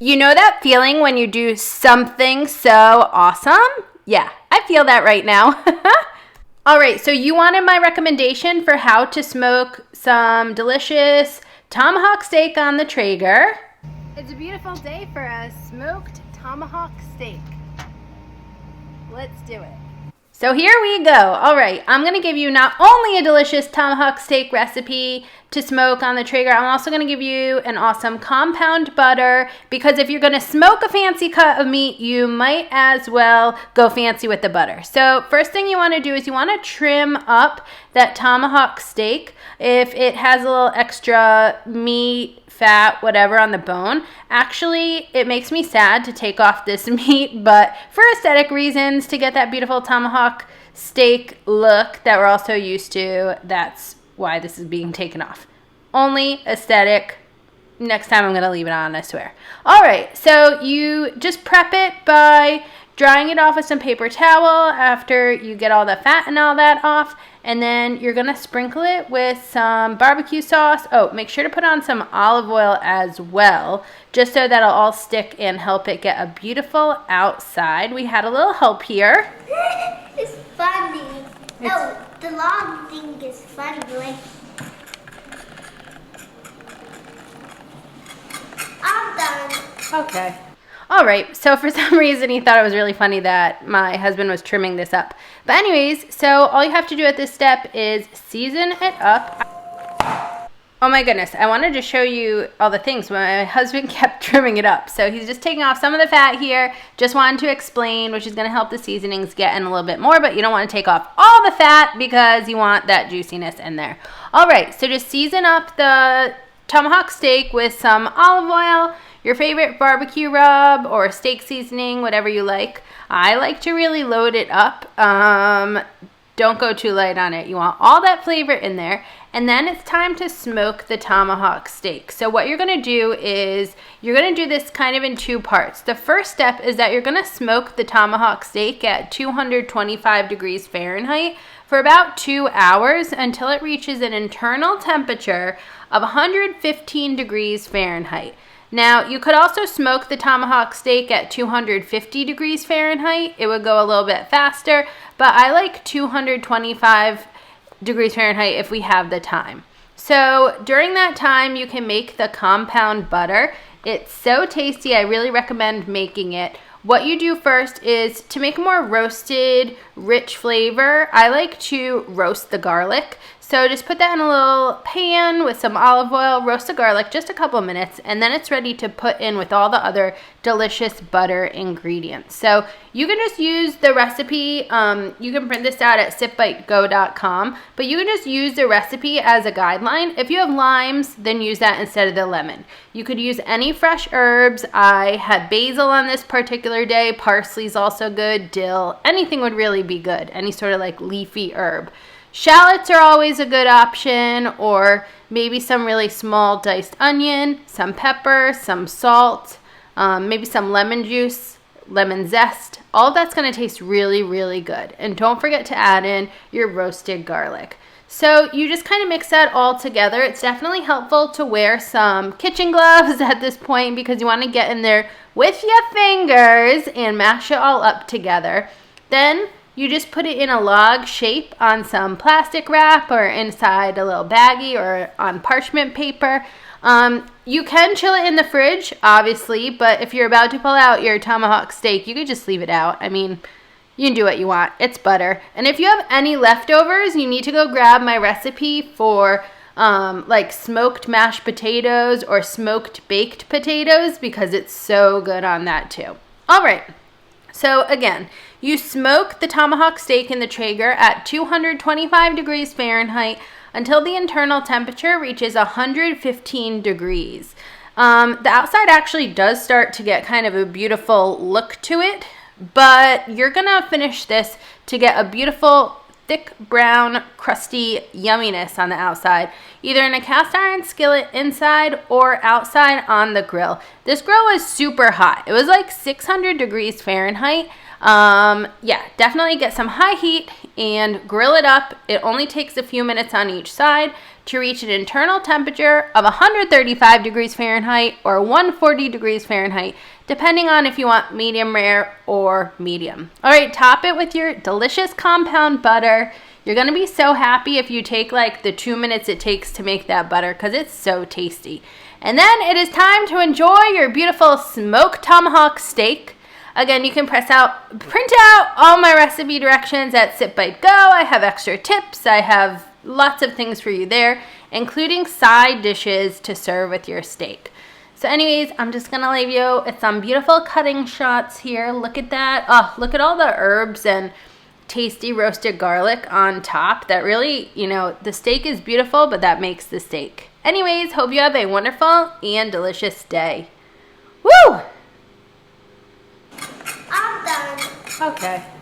You know that feeling when you do something so awesome? Yeah, I feel that right now. All right, so you wanted my recommendation for how to smoke some delicious tomahawk steak on the Traeger. It's a beautiful day for a smoked tomahawk steak. Let's do it. So here we go. All right, I'm gonna give you not only a delicious tomahawk steak recipe to smoke on the Traeger, I'm also gonna give you an awesome compound butter, because if you're gonna smoke a fancy cut of meat, you might as well go fancy with the butter. So first thing you wanna do is you wanna trim up that tomahawk steak. If it has a little extra meat, fat, whatever on the bone, actually it makes me sad to take off this meat, but for aesthetic reasons, to get that beautiful tomahawk steak look that we're all so used to, that's why this is being taken off. Only aesthetic. Next time I'm gonna leave it on, I swear. All right, so you just prep it by drying it off with some paper towel after you get all the fat and all that off, and then you're gonna sprinkle it with some barbecue sauce. Oh, make sure to put on some olive oil as well, just so that'll all stick and help it get a beautiful outside. We had a little help here. It's funny. No, the long thing is funny. Like, I'm done. Okay. All right, so for some reason he thought it was really funny that my husband was trimming this up. But anyways, so all you have to do at this step is season it up. Oh my goodness, I wanted to show you all the things, but my husband kept trimming it up. So he's just taking off some of the fat here. Just wanted to explain, which is gonna help the seasonings get in a little bit more, but you don't wanna take off all the fat because you want that juiciness in there. All right, so just season up the tomahawk steak with some olive oil, your favorite barbecue rub or steak seasoning, whatever you like. I like to really load it up. Don't go too light on it. You want all that flavor in there. And then it's time to smoke the tomahawk steak. So what you're gonna do is, you're gonna do this kind of in two parts. The first step is that you're gonna smoke the tomahawk steak at 225 degrees Fahrenheit for about 2 hours until it reaches an internal temperature of 115 degrees Fahrenheit. Now, you could also smoke the tomahawk steak at 250 degrees Fahrenheit. It would go a little bit faster, but I like 225 degrees Fahrenheit if we have the time. So during that time, you can make the compound butter. It's so tasty. I really recommend making it. What you do first is, to make a more roasted, rich flavor, I like to roast the garlic. So just put that in a little pan with some olive oil, roast the garlic just a couple minutes, and then it's ready to put in with all the other delicious butter ingredients. So you can just use the recipe. You can print this out at sipbitego.com, but you can just use the recipe as a guideline. If you have limes, then use that instead of the lemon. You could use any fresh herbs. I had basil on this particular day. Parsley's also good. Dill. Anything would really be good. Any sort of like leafy herb. Shallots are always a good option, or maybe some really small diced onion, some pepper, some salt, maybe some lemon juice, lemon zest. All of that's going to taste really, really good. And don't forget to add in your roasted garlic. So you just kind of mix that all together. It's definitely helpful to wear some kitchen gloves at this point, because you want to get in there with your fingers and mash it all up together. Then you just put it in a log shape on some plastic wrap or inside a little baggie or on parchment paper. You can chill it in the fridge, obviously, but if you're about to pull out your tomahawk steak, you could just leave it out. I mean, you can do what you want. It's butter. And if you have any leftovers, you need to go grab my recipe for like smoked mashed potatoes or smoked baked potatoes, because it's so good on that too. All right. So again, you smoke the tomahawk steak in the Traeger at 225 degrees Fahrenheit until the internal temperature reaches 115 degrees. The outside actually does start to get kind of a beautiful look to it, but you're gonna finish this to get a beautiful thick brown crusty yumminess on the outside, either in a cast iron skillet inside or outside on the grill. This grill was super hot. It was like 600 degrees Fahrenheit. Yeah, definitely get some high heat and grill it up. It only takes a few minutes on each side to reach an internal temperature of 135 degrees Fahrenheit or 140 degrees Fahrenheit, depending on if you want medium rare or medium. All right, top it with your delicious compound butter. You're gonna be so happy if you take like the 2 minutes it takes to make that butter, because it's so tasty. And then it is time to enjoy your beautiful smoked tomahawk steak. Again, you can print out all my recipe directions at Sip Bite Go. I have extra tips. I have lots of things for you there, including side dishes to serve with your steak. So anyways, I'm just going to leave you with some beautiful cutting shots here. Look at that. Oh, look at all the herbs and tasty roasted garlic on top. That really, the steak is beautiful, but that makes the steak. Anyways, hope you have a wonderful and delicious day. Woo! I'm done. Okay.